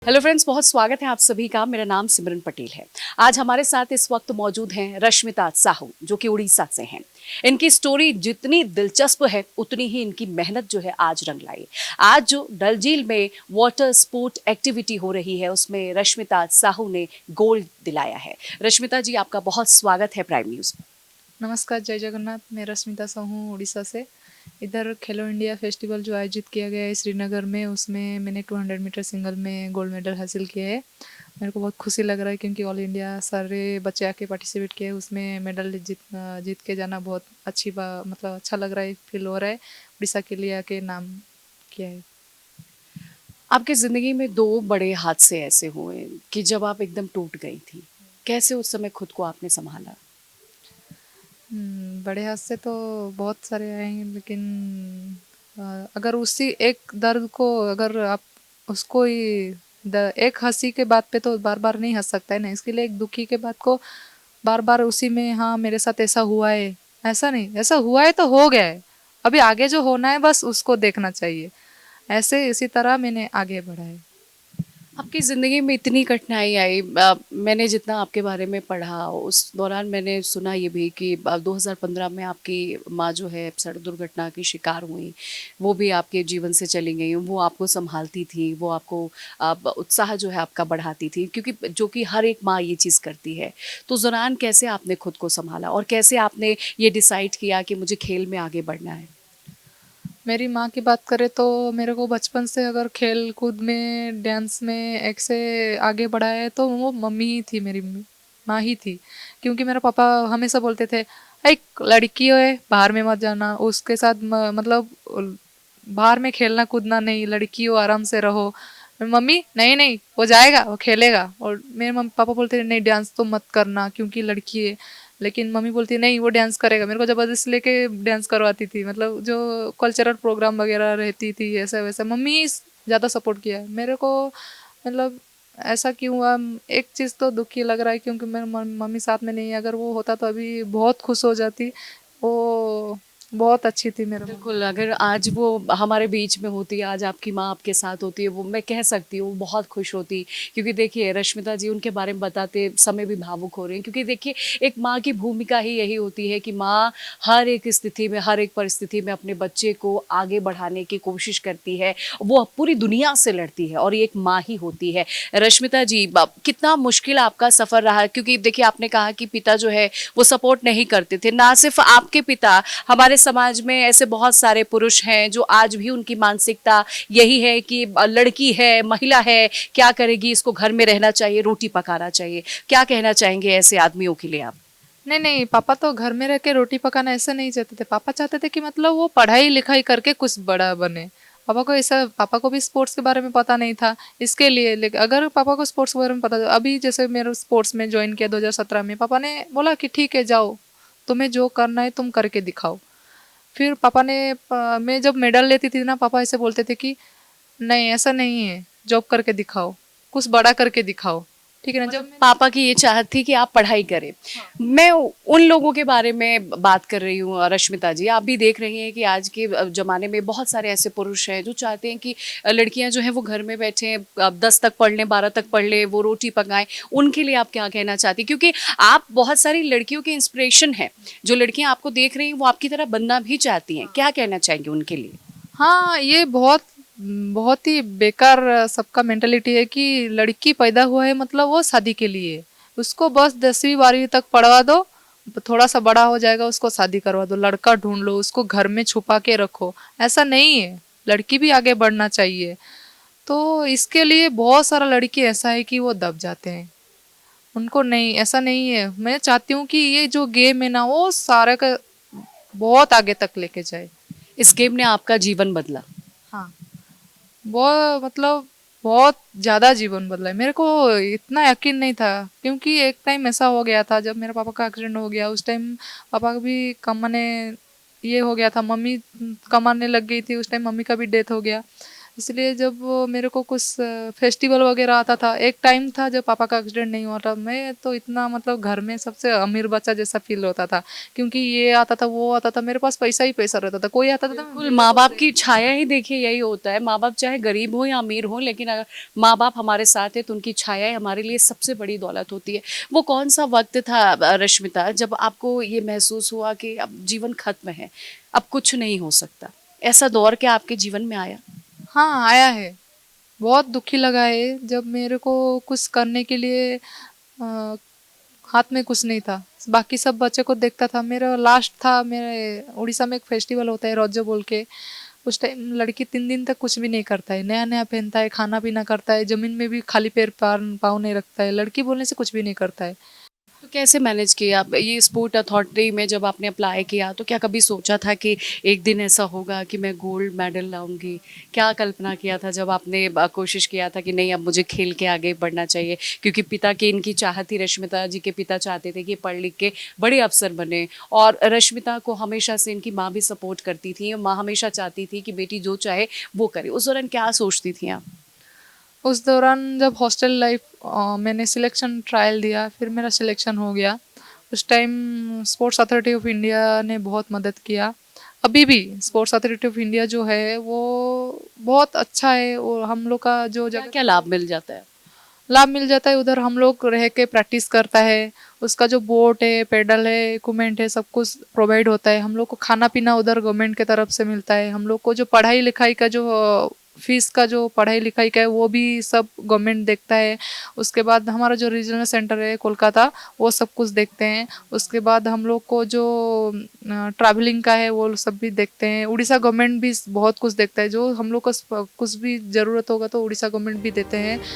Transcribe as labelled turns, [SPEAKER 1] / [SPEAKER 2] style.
[SPEAKER 1] Hello friends, बहुत स्वागत है आप सभी का। मेरा नाम सिमरन पटेल है। आज हमारे साथ इस वक्त मौजूद हैं रश्मिता साहू, जो कि उड़ीसा से हैं। इनकी स्टोरी जितनी दिलचस्प है उतनी ही इनकी मेहनत जो है आज रंग लाई। आज जो डल झील में वाटर स्पोर्ट एक्टिविटी हो रही है उसमें रश्मिता साहू ने गोल्ड दिलाया है। रश्मिता जी, आपका बहुत स्वागत है प्राइम न्यूज में।
[SPEAKER 2] नमस्कार, जय जगन्नाथ। मैं रश्मिता साहू उड़ीसा से। इधर खेलो इंडिया फेस्टिवल जो आयोजित किया गया है श्रीनगर में, उसमें मैंने 200 मीटर सिंगल में गोल्ड मेडल हासिल किया है। मेरे को बहुत खुशी लग रहा है क्योंकि ऑल इंडिया सारे बच्चे आके पार्टिसिपेट किए, उसमें मेडल जीत के जाना बहुत मतलब अच्छा लग रहा है, फील हो रहा है। उड़ीसा के लिए आके नाम किया है।
[SPEAKER 1] आपकी जिंदगी में दो बड़े हादसे ऐसे हुए कि जब आप एकदम टूट गई थी, कैसे उस समय खुद को आपने संभाला?
[SPEAKER 2] बड़े हादसे तो बहुत सारे आए हैं, लेकिन अगर उसी एक दर्द को अगर आप उसको ही एक हंसी के बात पे तो बार बार नहीं हंस सकता है ना, इसके लिए एक दुखी के बात को बार बार उसी में, हाँ मेरे साथ ऐसा हुआ है, ऐसा नहीं, ऐसा हुआ है तो हो गया है, अभी आगे जो होना है बस उसको देखना चाहिए। ऐसे इसी तरह मैंने आगे बढ़ा है।
[SPEAKER 1] आपकी ज़िंदगी में इतनी कठिनाई आई, मैंने जितना आपके बारे में पढ़ा उस दौरान मैंने सुना ये भी कि 2015 में आपकी माँ जो है सड़क दुर्घटना की शिकार हुई। वो भी आपके जीवन से चली गई। वो आपको संभालती थी, वो आपको उत्साह जो है आपका बढ़ाती थी, क्योंकि जो कि हर एक माँ ये चीज़ करती है। तो उस दौरान कैसे आपने खुद को संभाला और कैसे आपने ये डिसाइड किया कि मुझे खेल में आगे बढ़ना है?
[SPEAKER 2] मेरी माँ की बात करें तो मेरे को बचपन से अगर खेल कूद में, डांस में एक से आगे बढ़ा है तो वो मम्मी ही थी, मेरी माँ ही थी। क्योंकि मेरा पापा हमेशा बोलते थे, एक लड़की है बाहर में मत जाना, उसके साथ मतलब बाहर में खेलना कूदना नहीं, लड़की हो आराम से रहो। मम्मी नहीं नहीं वो जाएगा, वो खेलेगा। और मेरे मम्मी पापा बोलते थे नहीं डांस तो मत करना क्योंकि लड़की है। लेकिन मम्मी बोलती नहीं वो डांस करेगा, मेरे को जबरदस्ती लेके डांस करवाती थी। मतलब जो कल्चरल प्रोग्राम वगैरह रहती थी ऐसा वैसा, मम्मी ही ज़्यादा सपोर्ट किया है मेरे को। मतलब ऐसा क्यों हुआ, एक चीज़ तो दुखी लग रहा है क्योंकि मेरे मम्मी साथ में नहीं है। अगर वो होता तो अभी बहुत खुश हो जाती। वो बहुत अच्छी थी मेरे मम्मी।
[SPEAKER 1] बिल्कुल, अगर आज वो हमारे बीच में होती, आज आपकी माँ आपके साथ होती है, वो मैं कह सकती हूँ बहुत खुश होती। क्योंकि देखिए रश्मिता जी, उनके बारे में बताते समय भी भावुक हो रहे हैं, क्योंकि देखिए एक माँ की भूमिका ही यही होती है कि माँ हर एक स्थिति में, हर एक परिस्थिति में अपने बच्चे को आगे बढ़ाने की कोशिश करती है। वो पूरी दुनिया से लड़ती है और ये एक माँ ही होती है। रश्मिता जी, कितना मुश्किल आपका सफ़र रहा? क्योंकि देखिए आपने कहा कि पिता जो है वो सपोर्ट नहीं करते थे। ना सिर्फ आपके पिता, हमारे समाज में ऐसे बहुत सारे पुरुष हैं जो आज भी उनकी मानसिकता यही है कि लड़की है, महिला है, क्या करेगी, इसको घर में रहना चाहिए, रोटी पकाना चाहिए। क्या कहना चाहेंगे ऐसे आदमियों के लिए आप?
[SPEAKER 2] नहीं नहीं, पापा तो घर में रह के रोटी पकाना ऐसा नहीं चाहते थे। पापा चाहते थे कि मतलब वो पढ़ाई लिखाई करके कुछ बड़ा बने। पापा को ऐसा, पापा को भी स्पोर्ट्स के बारे में पता नहीं था इसके लिए। लेकिन अगर पापा को स्पोर्ट्स के बारे में पता था, अभी जैसे मेरे स्पोर्ट्स में ज्वाइन किया 2017 में, पापा ने बोला कि ठीक है जाओ, तुम्हें जो करना है तुम करके दिखाओ। फिर पापा ने मैं जब मेडल लेती थी ना, पापा ऐसे बोलते थे कि नहीं ऐसा नहीं है, जॉब करके दिखाओ, कुछ बड़ा करके दिखाओ। ठीक है ना, जब
[SPEAKER 1] मतलब पापा की ये चाहत थी कि आप पढ़ाई करें। मैं उन लोगों के बारे में बात कर रही हूँ रश्मिता जी। आप भी देख रही हैं कि आज के ज़माने में बहुत सारे ऐसे पुरुष हैं जो चाहते हैं कि लड़कियां जो हैं वो घर में बैठें, 10 तक पढ़ लें, 12 तक पढ़ लें, वो रोटी पकाएं। उनके लिए आप क्या कहना चाहती? क्योंकि आप बहुत सारी लड़कियों की इंस्पिरेशन हैं। जो लड़कियां आपको देख रही हैं वो आपकी तरह बनना भी चाहती हैं। क्या कहना चाहेंगे उनके लिए?
[SPEAKER 2] हाँ, ये बहुत बहुत ही बेकार सबका मेंटेलिटी है कि लड़की पैदा हुआ है मतलब वो शादी के लिए। उसको बस 10वीं 12वीं तक पढ़वा दो, थोड़ा सा बड़ा हो जाएगा उसको शादी करवा दो, लड़का ढूंढ लो, उसको घर में छुपा के रखो। ऐसा नहीं है, लड़की भी आगे बढ़ना चाहिए। तो इसके लिए बहुत सारा लड़की ऐसा है कि वो दब जाते हैं। उनको नहीं, ऐसा नहीं है। मैं चाहती हूँ कि ये जो गेम है ना वो सारे का बहुत आगे तक लेके जाए।
[SPEAKER 1] इस गेम ने आपका जीवन बदला?
[SPEAKER 2] हाँ, वो मतलब बहुत ज़्यादा जीवन बदला है। मेरे को इतना यकीन नहीं था क्योंकि एक टाइम ऐसा हो गया था जब मेरे पापा का एक्सीडेंट हो गया। उस टाइम पापा का भी कमाने ये हो गया था, मम्मी कमाने लग गई थी, उस टाइम मम्मी का भी डेथ हो गया। इसलिए जब मेरे को कुछ फेस्टिवल वगैरह आता था, एक टाइम था जब पापा का एक्सीडेंट नहीं हुआ था, मैं तो इतना मतलब घर में सबसे अमीर बच्चा जैसा फील होता था, क्योंकि ये आता था वो आता था, मेरे पास पैसा ही पैसा रहता था, कोई आता था तो मैं
[SPEAKER 1] बिल्कुल,
[SPEAKER 2] बिल्कुल
[SPEAKER 1] माँ
[SPEAKER 2] को
[SPEAKER 1] बाप की छाया ही देखिए यही होता है। माँ बाप चाहे गरीब हो या अमीर हो, लेकिन अगर माँ बाप हमारे साथ है तो उनकी छाया ही हमारे लिए सबसे बड़ी दौलत होती है। वो कौन सा वक्त था रश्मिता, जब आपको ये महसूस हुआ कि अब जीवन खत्म है, अब कुछ नहीं हो सकता? ऐसा दौर क्या आपके जीवन में आया?
[SPEAKER 2] हाँ आया है। बहुत दुखी लगा है जब मेरे को कुछ करने के लिए हाथ में कुछ नहीं था, बाकी सब बच्चे को देखता था। मेरा लास्ट था, मेरे उड़ीसा में एक फेस्टिवल होता है रज्जो बोल के, उस टाइम लड़की 3 दिन तक कुछ भी नहीं करता है, नया नया पहनता है, खाना पीना करता है, जमीन में भी खाली पैर पाँव नहीं रखता है, लड़की बोलने से कुछ भी नहीं करता है।
[SPEAKER 1] तो कैसे मैनेज किया आप ये स्पोर्ट अथॉरिटी में जब आपने अप्लाई किया? तो क्या कभी सोचा था कि एक दिन ऐसा होगा कि मैं गोल्ड मेडल लाऊंगी? क्या कल्पना किया था जब आपने कोशिश किया था कि नहीं अब मुझे खेल के आगे बढ़ना चाहिए? क्योंकि पिता की इनकी चाहत थी, रश्मिता जी के पिता चाहते थे कि पढ़ लिख के बड़े अफसर बने, और रश्मिता को हमेशा से इनकी माँ भी सपोर्ट करती थी, माँ हमेशा चाहती थी कि बेटी जो चाहे वो करे। उस दौरान क्या सोचती थी आप?
[SPEAKER 2] उस दौरान जब हॉस्टल लाइफ मैंने सिलेक्शन ट्रायल दिया, फिर मेरा सिलेक्शन हो गया। उस time sports authority of India ने बहुत मदद किया। अभी भी स्पोर्ट्स अथॉरिटी ऑफ इंडिया जो है वो बहुत अच्छा है, और हम लोग का जो
[SPEAKER 1] क्या
[SPEAKER 2] जगह
[SPEAKER 1] क्या लाभ मिल जाता है?
[SPEAKER 2] लाभ मिल जाता है, उधर हम लोग रह के प्रैक्टिस करता है, उसका जो बोट है, पेडल है, इक्विपमेंट है, सब कुछ प्रोवाइड होता है। हम लोग को खाना पीना उधर गवर्नमेंट की तरफ से मिलता है। हम लोग को जो पढ़ाई लिखाई का जो फीस का जो पढ़ाई लिखाई का है वो भी सब गवर्नमेंट देखता है। उसके बाद हमारा जो रीजनल सेंटर है कोलकाता, वो सब कुछ देखते हैं। उसके बाद हम लोग को जो ट्रैवलिंग का है वो सब भी देखते हैं। उड़ीसा गवर्नमेंट भी बहुत कुछ देखता है, जो हम लोग को कुछ भी ज़रूरत होगा तो उड़ीसा गवर्नमेंट भी देते हैं।